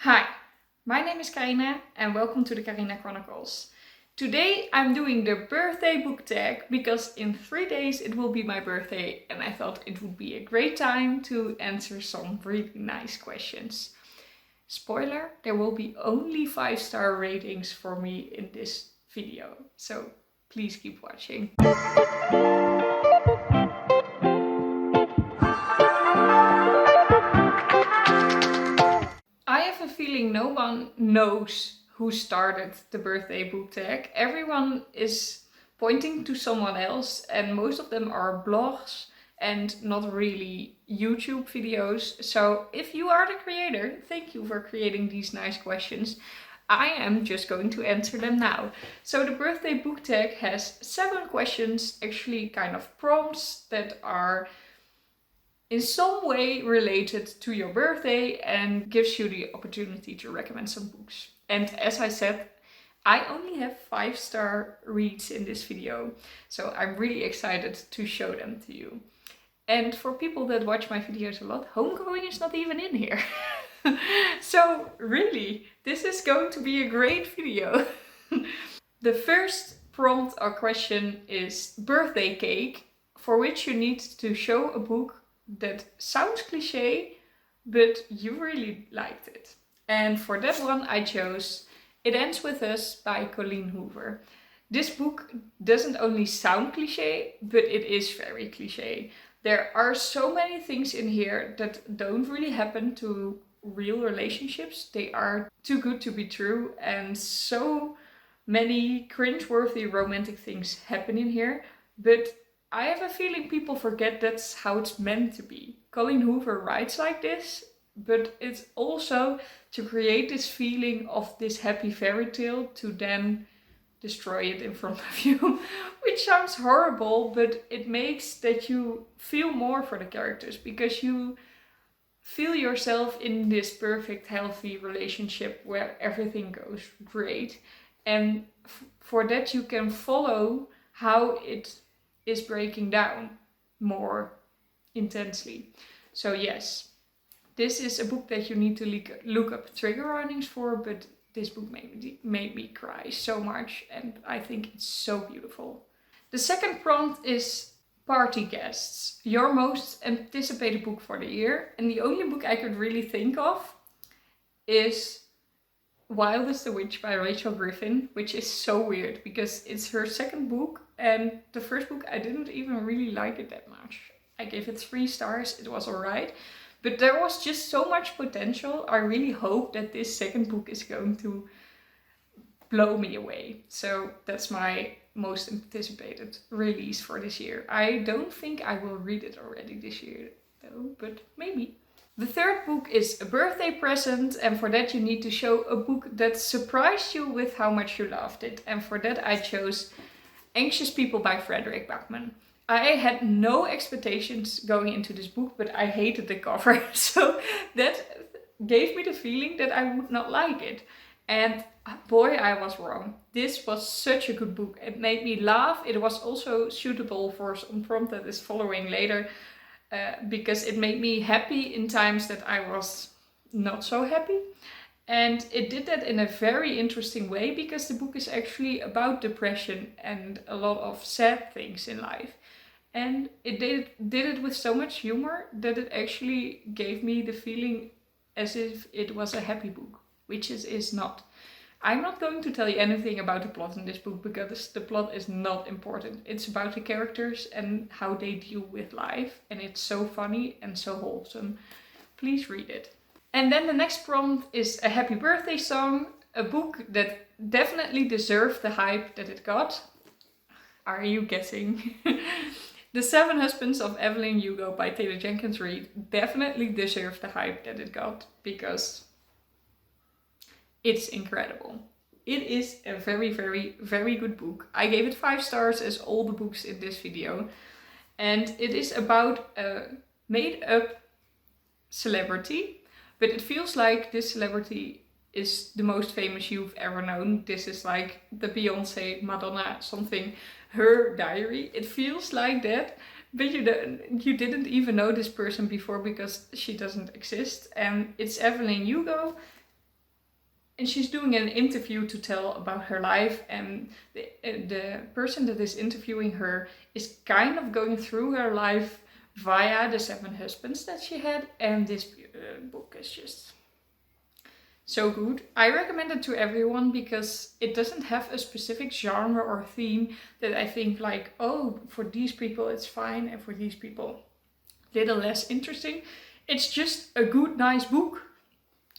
Hi, my name is Karina and welcome to the Karina Chronicles. Today I'm doing the birthday book tag because in 3 days it will be my birthday and I thought it would be a great time to answer some really nice questions. Spoiler, there will be only 5-star ratings for me in this video, so please keep watching. I have a feeling no one knows who started the birthday book tag. Everyone is pointing to someone else and most of them are blogs and not really YouTube videos. So if you are the creator, thank you for creating these nice questions. I am just going to answer them now. So the birthday book tag has 7 questions, actually kind of prompts that are in some way related to your birthday and gives you the opportunity to recommend some books. And as I said, I only have 5-star reads in this video, so I'm really excited to show them to you. And for people that watch my videos a lot, homegoing is not even in here. So really, this is going to be a great video. The first prompt or question is birthday cake, for which you need to show a book that sounds cliché, but you really liked it. And for that one I chose It Ends With Us by Colleen Hoover. This book doesn't only sound cliché, but it is very cliché. There are so many things in here that don't really happen to real relationships. They are too good to be true, and so many cringe-worthy romantic things happen in here, but I have a feeling people forget that's how it's meant to be. Colleen Hoover writes like this, but it's also to create this feeling of this happy fairy tale to then destroy it in front of you, which sounds horrible, but it makes that you feel more for the characters because you feel yourself in this perfect, healthy relationship where everything goes great. And for that you can follow how it is breaking down more intensely. So yes, this is a book that you need to look up trigger warnings for, but this book made me cry so much and I think it's so beautiful. The second prompt is party guests, your most anticipated book for the year. And the only book I could really think of is Wild as the Witch by Rachel Griffin, which is so weird because it's her second book and the first book I didn't even really like it that much. I gave it 3 stars, it was alright, but there was just so much potential. I really hope that this second book is going to blow me away. So that's my most anticipated release for this year. I don't think I will read it already this year though, but maybe. The third book is a birthday present, and for that you need to show a book that surprised you with how much you loved it. And for that I chose Anxious People by Frederick Backman. I had no expectations going into this book, but I hated the cover, so that gave me the feeling that I would not like it. And boy, I was wrong. This was such a good book. It made me laugh. It was also suitable for some prompt that is following later. Because it made me happy in times that I was not so happy. And it did that in a very interesting way because the book is actually about depression and a lot of sad things in life. And it did it with so much humor that it actually gave me the feeling as if it was a happy book, which it is not. I'm not going to tell you anything about the plot in this book because the plot is not important. It's about the characters and how they deal with life, and it's so funny and so wholesome. Please read it. And then the next prompt is a happy birthday song, a book that definitely deserved the hype that it got. Are you guessing? The 7 Husbands of Evelyn Hugo by Taylor Jenkins Reid definitely deserved the hype that it got because it's incredible. It is a very, very, very good book. I gave it 5 stars as all the books in this video. And it is about a made-up celebrity, but it feels like this celebrity is the most famous you've ever known. This is like the Beyoncé, Madonna, something, her diary. It feels like that, but you didn't even know this person before because she doesn't exist. And it's Evelyn Hugo. and she's doing an interview to tell about her life, and the person that is interviewing her is kind of going through her life via the 7 husbands that she had, and this book is just so good. I recommend it to everyone because it doesn't have a specific genre or theme that I think like, oh, for these people it's fine and for these people little less interesting. It's just a good, nice book.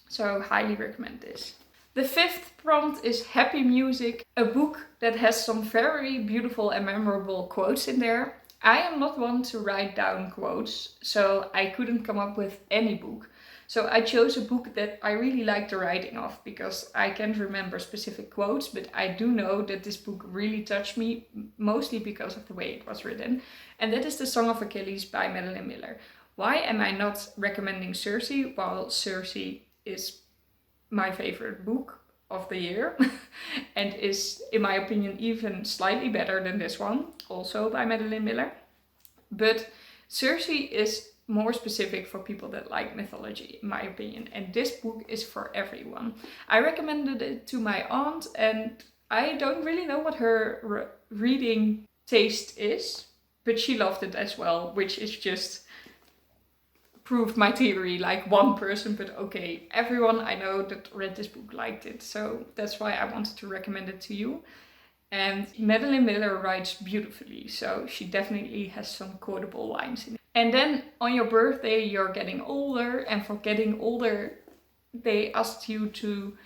So highly recommend this. The 5th prompt is Happy Music, a book that has some very beautiful and memorable quotes in there. I am not one to write down quotes, so I couldn't come up with any book. So I chose a book that I really like the writing of because I can't remember specific quotes, but I do know that this book really touched me, mostly because of the way it was written. And that is The Song of Achilles by Madeline Miller. Why am I not recommending Circe? While Circe is my favorite book of the year and is, in my opinion, even slightly better than this one, also by Madeline Miller. But Circe is more specific for people that like mythology, in my opinion, and this book is for everyone. I recommended it to my aunt, and I don't really know what her reading taste is, but she loved it as well, which is just proved my theory, like one person, but okay, everyone I know that read this book liked it, so that's why I wanted to recommend it to you. And Madeline Miller writes beautifully, so she definitely has some quotable lines in it. And then on your birthday you're getting older, and for getting older they asked you to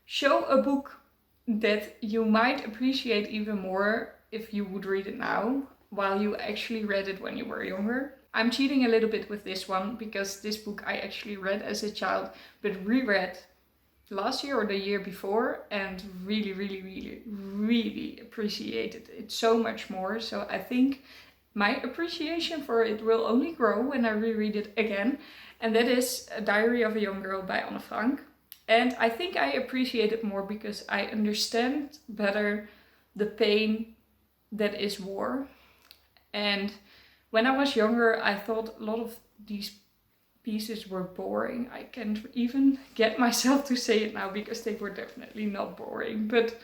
show a book that you might appreciate even more if you would read it now, while you actually read it when you were younger. I'm cheating a little bit with this one because this book I actually read as a child, but reread last year or the year before, and really appreciated it so much more. So I think my appreciation for it will only grow when I reread it again. And that is A Diary of a Young Girl by Anne Frank. And I think I appreciate it more because I understand better the pain that is war. And when I was younger, I thought a lot of these pieces were boring. I can't even get myself to say it now because they were definitely not boring, but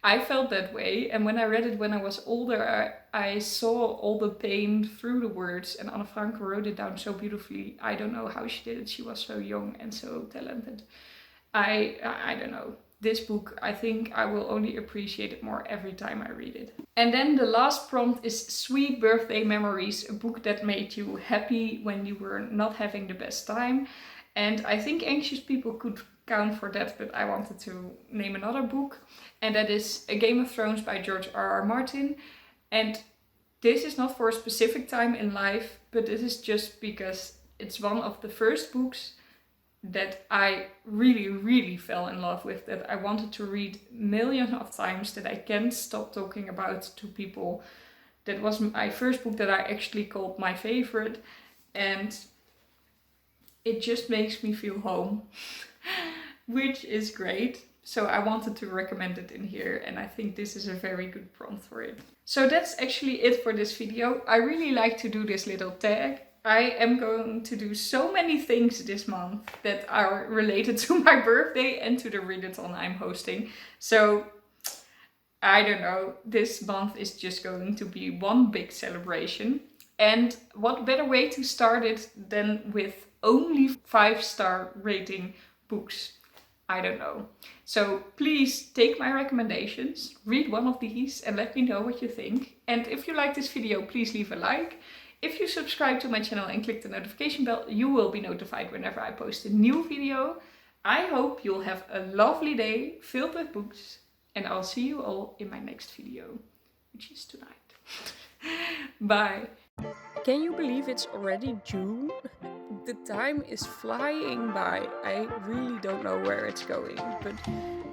I felt that way. And when I read it when I was older, I saw all the pain through the words, and Anne Frank wrote it down so beautifully. I don't know how she did it. She was so young and so talented. I don't know. This book, I think I will only appreciate it more every time I read it. And then the last prompt is Sweet Birthday Memories, a book that made you happy when you were not having the best time. And I think Anxious People could count for that, but I wanted to name another book. And that is A Game of Thrones by George R.R. Martin. And this is not for a specific time in life, but this is just because it's one of the first books that I really fell in love with, that I wanted to read millions of times, that I can't stop talking about to people. That was my first book that I actually called my favorite, and it just makes me feel home, which is great. So I wanted to recommend it in here, and I think this is a very good prompt for it. So that's actually it for this video. I really like to do this little tag. I am going to do so many things this month that are related to my birthday and to the readathon I'm hosting. So I don't know, this month is just going to be one big celebration. And what better way to start it than with only 5-star rating books? I don't know. So please take my recommendations, read one of these and let me know what you think. And if you like this video, please leave a like. If you subscribe to my channel and click the notification bell, you will be notified whenever I post a new video. I hope you'll have a lovely day filled with books, and I'll see you all in my next video, which is tonight. Bye. Can you believe it's already June? The time is flying by. I really don't know where it's going, but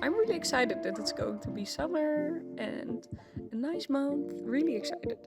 I'm really excited that it's going to be summer and a nice month. Really excited.